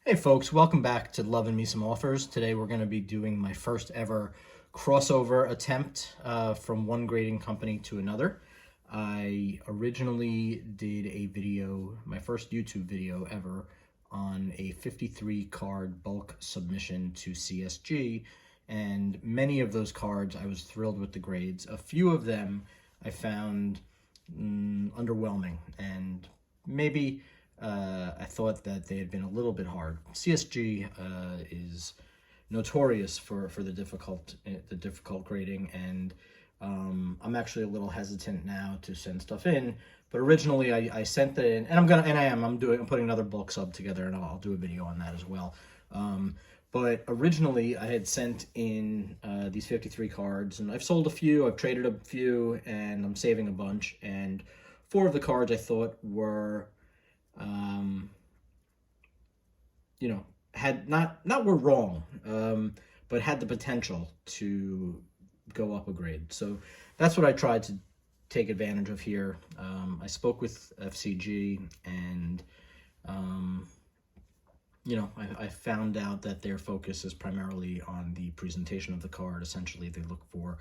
Hey folks, welcome back to Loving Me Some Offers. Today we're going to be doing my first ever crossover attempt from one grading company to another. I originally did a video, my first YouTube video ever, on a 53 card bulk submission to CSG, and many of those cards I was thrilled with the grades. A few of them I found underwhelming, and maybe I thought that they had been a little bit hard. CSG is notorious for the difficult grading, and I'm actually a little hesitant now to send stuff in. But originally I sent it in, and I'm putting another bulk sub together, and I'll do a video on that as well. But originally I had sent in these 53 cards, and I've sold a few, I've traded a few, and I'm saving a bunch. And 4 of the cards I thought were had not were wrong, but had the potential to go up a grade. So that's what I tried to take advantage of here. I spoke with FCG, and I found out that their focus is primarily on the presentation of the card. Essentially, they look for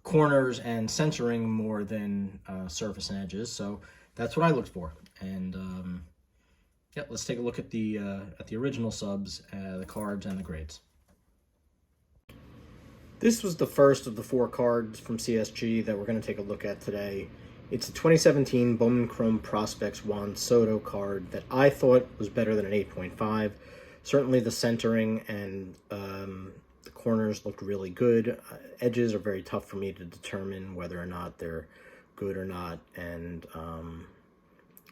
corners and centering more than surface and edges. So that's what I looked for. And yeah, let's take a look at the original subs, the cards, and the grades. This was the first of the 4 cards from CSG that we're going to take a look at today. It's a 2017 Bowman Chrome Prospects Juan Soto card that I thought was better than an 8.5. Certainly the centering and the corners looked really good. Edges are very tough for me to determine whether or not they're good or not, and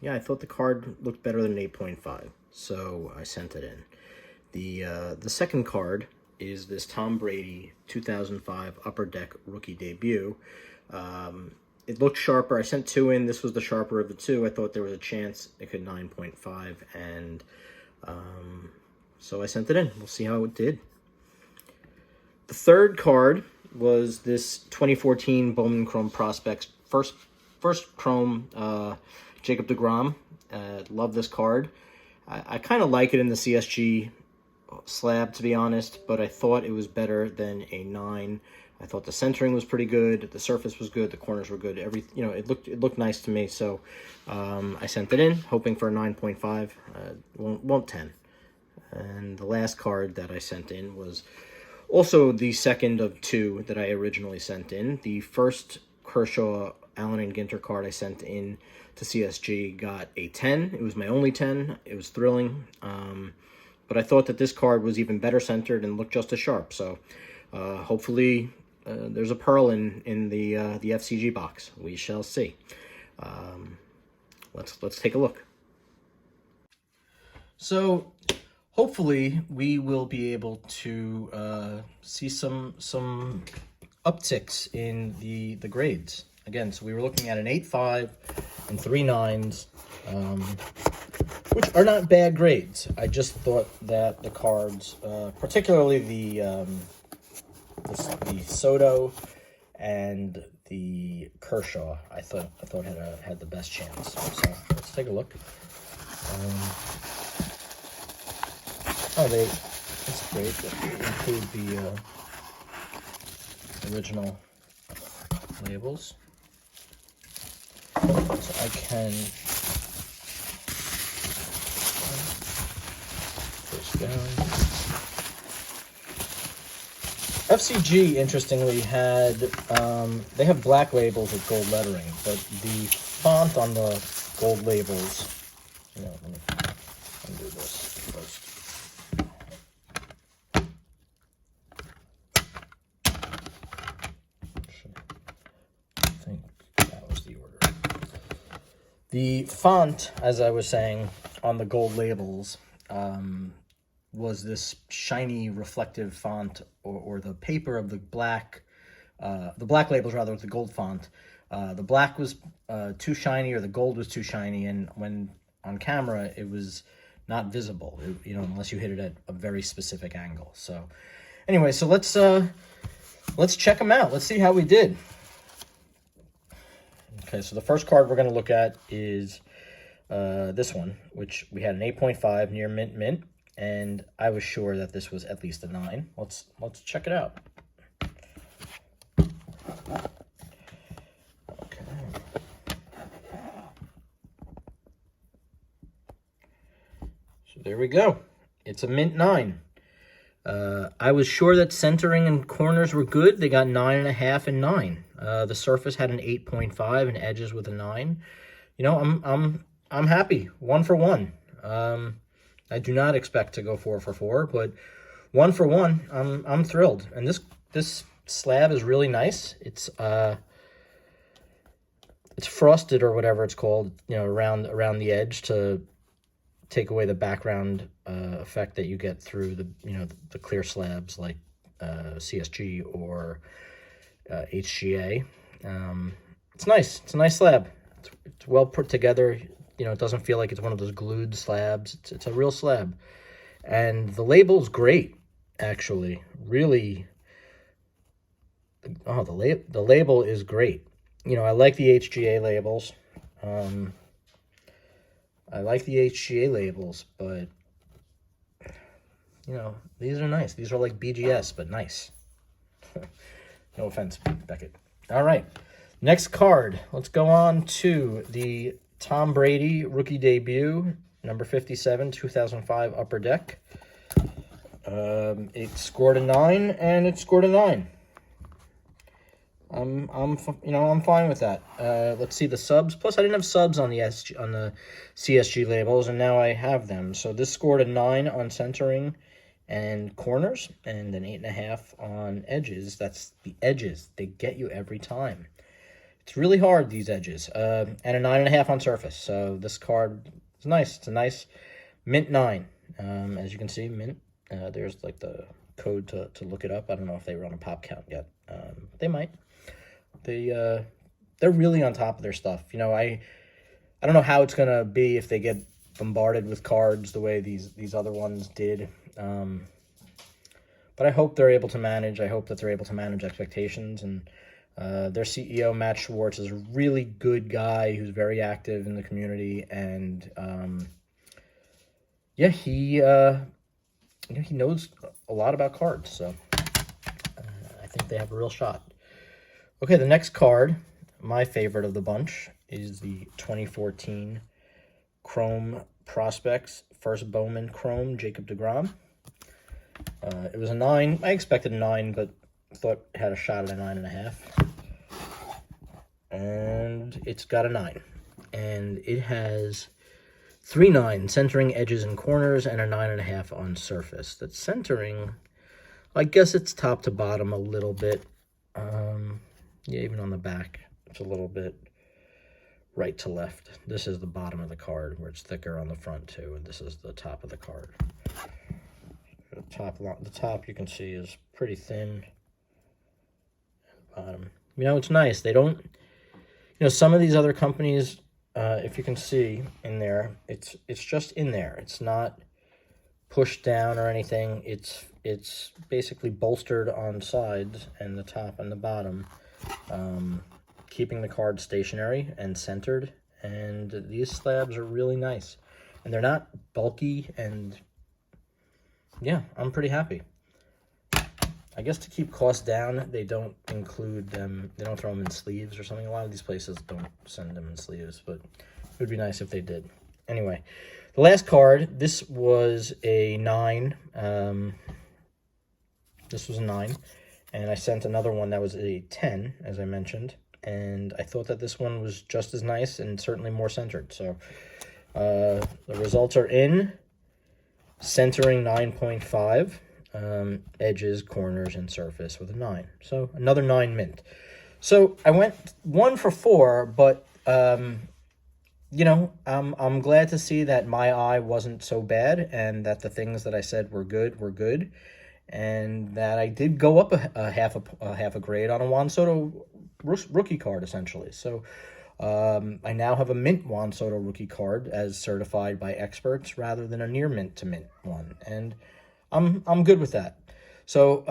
yeah, I thought the card looked better than an 8.5, so I sent it in. The second card is this Tom Brady 2005 Upper Deck rookie debut. It looked sharper. I sent 2 in. This was the sharper of the 2. I thought there was a chance it could 9.5, and so I sent it in. We'll see how it did. The third card was this 2014 Bowman Chrome Prospects first Chrome Jacob deGrom. Love this card. I kind of like it in the CSG slab, to be honest, but I thought it was better than a 9. I thought the centering was pretty good, the surface was good, the corners were good. It looked nice to me, so I sent it in, hoping for a 9.5. Won't 10. And the last card that I sent in was also the second of 2 that I originally sent in. The first Kershaw, Allen, and Ginter card I sent in to CSG got a 10. It was my only 10. It was thrilling. But I thought that this card was even better centered and looked just as sharp. So hopefully there's a pearl in the FCG box. We shall see. Let's take a look. So hopefully we will be able to see some upticks in the grades. Again, so we were looking at an 8.5 and 3 9s, which are not bad grades. I just thought that the cards, particularly the Soto and the Kershaw, I thought had the best chance. So let's take a look. That's great. They include the original labels. So I can push down. FCG, interestingly, had they have black labels with gold lettering, but the font on the gold labels, let me undo this first. I think that was the order. The font, as I was saying, on the gold labels was this shiny reflective font, or the paper of the black labels rather, with the gold font. The black was too shiny, or the gold was too shiny, and when on camera it was not visible, unless you hit it at a very specific angle. So anyway, so let's check them out. Let's see how we did. Okay, so the first card we're going to look at is this one, which we had an 8.5 near mint. and I was sure that this was at least a 9. Let's check it out. Okay. So there we go. It's a mint 9. I was sure that centering and corners were good. They got 9.5 and 9. The surface had an 8.5 and edges with a 9. You know, I'm happy. 1 for 1. I do not expect to go 4 for 4, but 1 for 1. I'm thrilled. And this slab is really nice. It's frosted or whatever it's called, you know, around the edge to take away the background effect that you get through the clear slabs like CSG or HGA. It's nice. It's a nice slab. It's well put together. You know, it doesn't feel like it's one of those glued slabs. It's a real slab. And the label's great, actually. Really. Oh, the label is great. You know, I like the HGA labels. But, you know, these are nice. These are like BGS, but nice. No offense, Beckett. All right. Next card. Let's go on to the Tom Brady rookie debut, number 57, 2005 Upper Deck. It scored a 9, and it scored a 9. I'm fine with that. Let's see the subs. Plus, I didn't have subs on the CSG labels, and now I have them. So this scored a 9 on centering and corners, and an 8.5 on edges. That's the edges. They get you every time. It's really hard, these edges. And a 9.5 on surface. So this card is nice. It's a nice mint 9. As you can see, mint. There's like the code to look it up. I don't know if they run a pop count yet. They might. They're really on top of their stuff. You know, I don't know how it's gonna be if they get bombarded with cards the way these other ones did. But I hope they're able to manage. I hope that they're able to manage expectations. And their CEO, Matt Schwartz, is a really good guy who's very active in the community. And yeah, he knows a lot about cards. So I think they have a real shot. Okay, the next card, my favorite of the bunch, is the 2014 Chrome Prospects First Bowman Chrome Jacob deGrom. It was a 9. I expected a 9, but thought it had a shot at a 9.5. And it's got a 9. And it has 3 9 centering edges and corners and a 9.5 on surface. That centering, I guess it's top to bottom a little bit. Yeah, even on the back, it's a little bit right to left. This is the bottom of the card where it's thicker on the front too, and this is the top of the card. The top you can see is pretty thin. Bottom, you know, it's nice. They don't, you know, some of these other companies, if you can see in there, it's just in there. It's not pushed down or anything. It's basically bolstered on sides and the top and the bottom. Keeping the card stationary and centered, and these slabs are really nice, and they're not bulky, and yeah, I'm pretty happy. I guess to keep costs down, they don't include them, they don't throw them in sleeves or something. A lot of these places don't send them in sleeves, but it would be nice if they did. Anyway, the last card, this was a 9. This was a 9. And I sent another one that was a 10, as I mentioned. And I thought that this one was just as nice and certainly more centered. So the results are in. Centering 9.5. Edges, corners, and surface with a 9. So another 9 mint. So I went 1 for 4, but you know, I'm glad to see that my eye wasn't so bad and that the things that I said were good. And that I did go up a half a grade on a Juan Soto rookie card, essentially. So I now have a mint Juan Soto rookie card as certified by experts rather than a near mint to mint one, and I'm good with that. So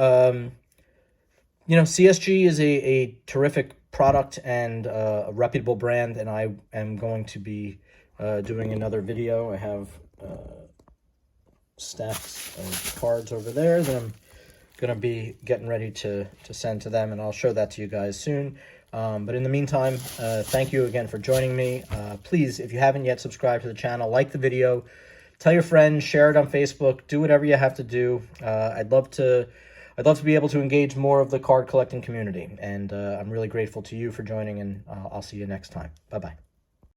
you know, CSG is a terrific product and a reputable brand, and I am going to be doing another video. I have stacks of cards over there that I'm going to be getting ready to send to them, and I'll show that to you guys soon. But in the meantime, thank you again for joining me. Please, if you haven't yet subscribed to the channel, like the video, tell your friends, share it on Facebook, do whatever you have to do. I'd love to be able to engage more of the card collecting community, and I'm really grateful to you for joining, and I'll see you next time. Bye-bye.